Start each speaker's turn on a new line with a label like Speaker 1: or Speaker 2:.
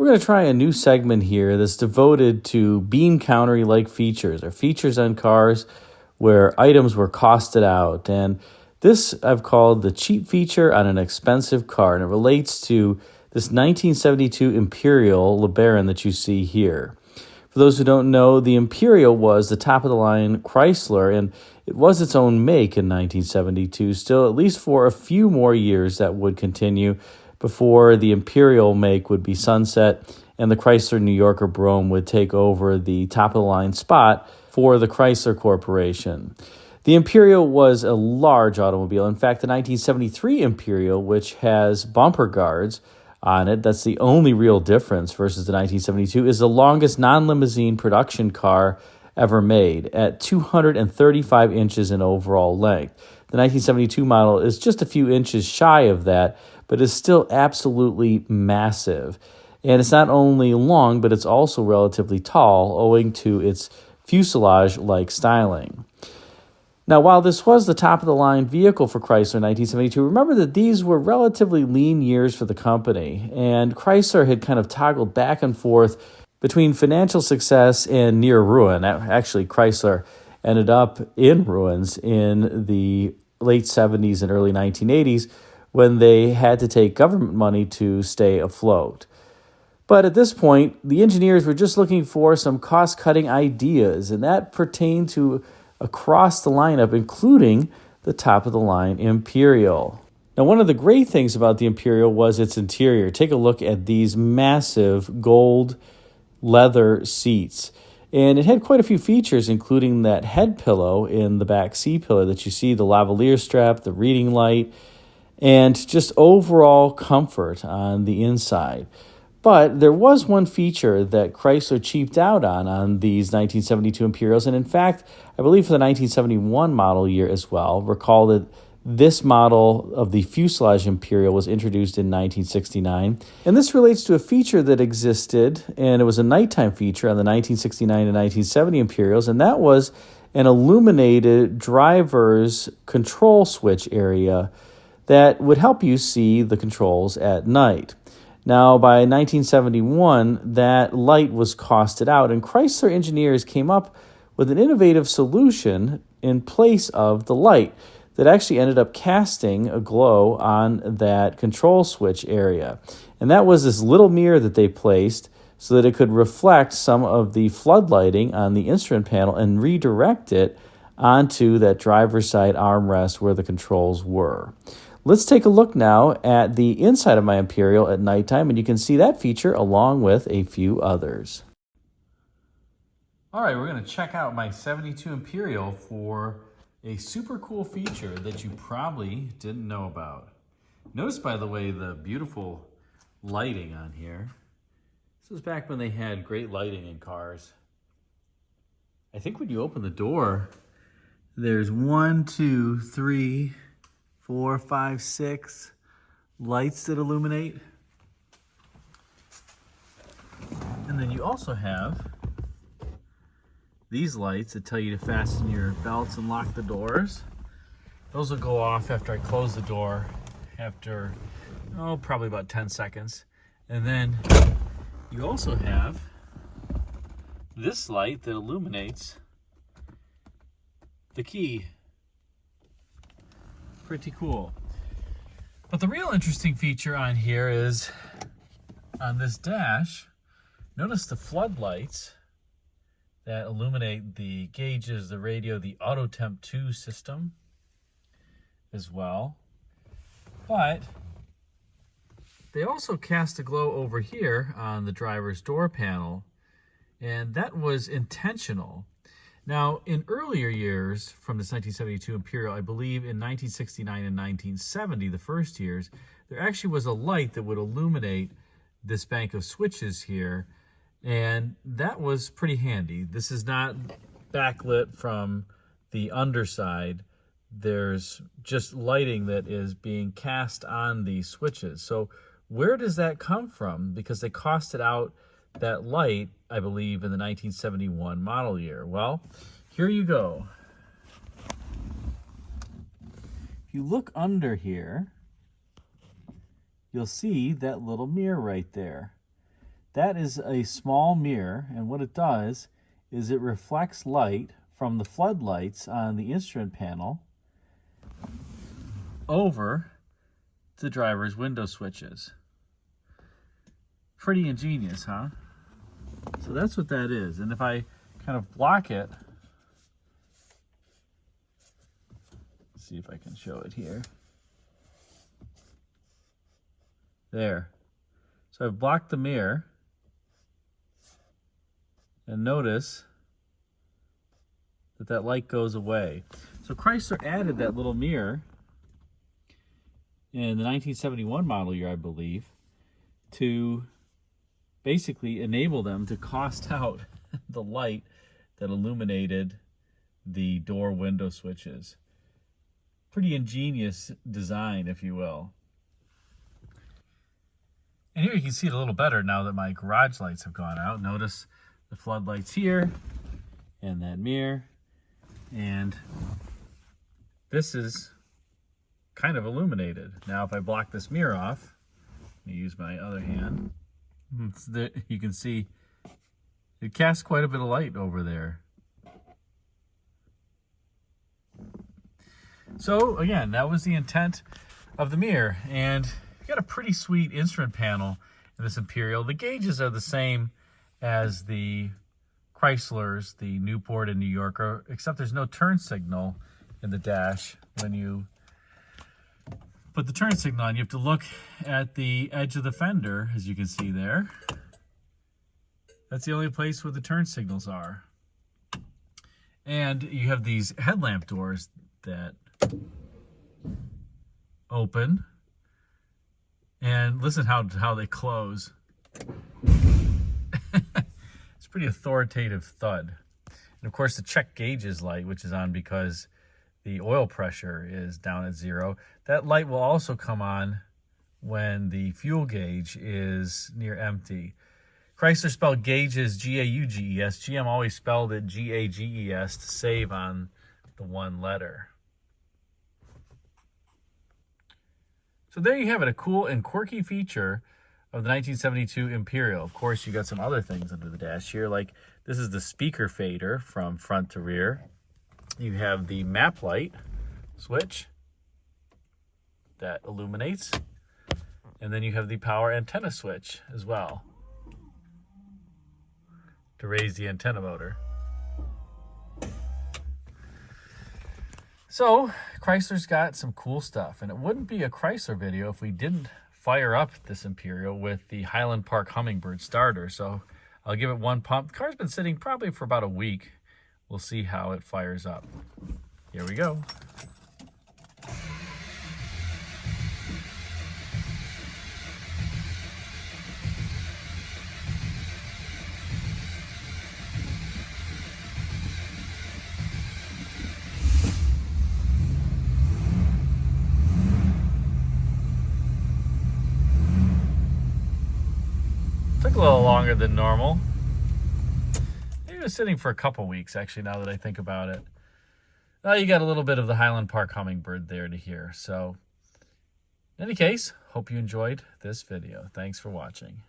Speaker 1: We're going to try a new segment here that's devoted to bean countery-like features, or features on cars where items were costed out. And this I've called the cheap feature on an expensive car, and it relates to this 1972 Imperial LeBaron that you see here. For those who don't know, the Imperial was the top-of-the-line Chrysler, and it was its own make in 1972, still at least for a few more years that would continue before the Imperial make would be sunset and the Chrysler New Yorker Brougham would take over the top-of-the-line spot for the Chrysler Corporation. The Imperial was a large automobile. In fact, the 1973 Imperial, which has bumper guards on it, that's the only real difference versus the 1972, is the longest non-limousine production car ever made at 235 inches in overall length. The 1972 model is just a few inches shy of that, but is still absolutely massive. And it's not only long, but it's also relatively tall, owing to its fuselage-like styling. Now, while this was the top-of-the-line vehicle for Chrysler in 1972, remember that these were relatively lean years for the company, and Chrysler had kind of toggled back and forth between financial success and near ruin. Actually, Chrysler ended up in ruins in the late 70s and early 1980s when they had to take government money to stay afloat. But at this point, the engineers were just looking for some cost-cutting ideas, and that pertained to across the lineup, including the top-of-the-line Imperial. Now, one of the great things about the Imperial was its interior. Take a look at these massive gold leather seats. And it had quite a few features, including that head pillow in the back seat pillar that you see, the lavalier strap, the reading light, and just overall comfort on the inside. But there was one feature that Chrysler cheaped out on these 1972 Imperials, and in fact, I believe for the 1971 model year as well. Recall that this model of the fuselage Imperial was introduced in 1969, and this relates to a feature that existed, and it was a nighttime feature on the 1969 and 1970 Imperials, and that was an illuminated driver's control switch area that would help you see the controls at night. Now, by 1971, that light was costed out, and Chrysler engineers came up with an innovative solution in place of the light that actually ended up casting a glow on that control switch area. And that was this little mirror that they placed so that it could reflect some of the floodlighting on the instrument panel and redirect it onto that driver's side armrest where the controls were. Let's take a look now at the inside of my Imperial at nighttime, and you can see that feature along with a few others. All right, we're going to check out my 72 Imperial for a super cool feature that you probably didn't know about. Notice, by the way, the beautiful lighting on here. This was back when they had great lighting in cars. I think when you open the door, there's 1, 2, 3, 4, 5, 6 lights that illuminate. And then you also have these lights that tell you to fasten your belts and lock the doors. Those will go off after I close the door after, probably about 10 seconds. And then you also have this light that illuminates the key. Pretty cool. But the real interesting feature on here is on this dash, notice the floodlights that illuminate the gauges, the radio, the Auto Temp 2 system as well. But they also cast a glow over here on the driver's door panel, and that was intentional. Now, in earlier years from this 1972 Imperial, I believe in 1969 and 1970, the first years, there actually was a light that would illuminate this bank of switches here, and that was pretty handy. This is not backlit from the underside. There's just lighting that is being cast on these switches. So where does that come from? Because they costed out that light, I believe, in the 1971 model year. Well, here you go. If you look under here, you'll see that little mirror right there. That is a small mirror, and what it does is it reflects light from the floodlights on the instrument panel over the driver's window switches. Pretty ingenious, huh? So that's what that is. And if I kind of block it, let's see if I can show it here. There. So I've blocked the mirror, and notice that that light goes away. So Chrysler added that little mirror in the 1971 model year, I believe, to basically enable them to cost out the light that illuminated the door window switches. Pretty ingenious design, if you will. And here you can see it a little better now that my garage lights have gone out. Notice the floodlights here and that mirror. And this is kind of illuminated. Now if I block this mirror off, let me use my other hand, you can see it casts quite a bit of light over there. So again, that was the intent of the mirror, and you got a pretty sweet instrument panel in this Imperial. The gauges are the same as the Chryslers, the Newport and New Yorker, except there's no turn signal in the dash. When you put the turn signal on, you have to look at the edge of the fender, as you can see there. That's the only place where the turn signals are. And you have these headlamp doors that open, and listen how they close. It's a pretty authoritative thud. And of course the check gauges light, which is on because the oil pressure is down at 0. That light will also come on when the fuel gauge is near empty. Chrysler spelled gauges G-A-U-G-E-S. GM always spelled it G-A-G-E-S to save on the one letter. So there you have it, a cool and quirky feature of the 1972 Imperial. Of course, you got some other things under the dash here, like this is the speaker fader from front to rear. You have the map light switch that illuminates, and then you have the power antenna switch as well to raise the antenna motor. So Chrysler's got some cool stuff, and it wouldn't be a Chrysler video if we didn't fire up this Imperial with the Highland Park Hummingbird starter. So I'll give it one pump. The car's been sitting probably for about a week. We'll see how it fires up. Here we go. Took a little longer than normal. It was sitting for a couple weeks, actually, now that I think about it. Now you got a little bit of the Highland Park Hummingbird there to hear. So, in any case, hope you enjoyed this video. Thanks for watching.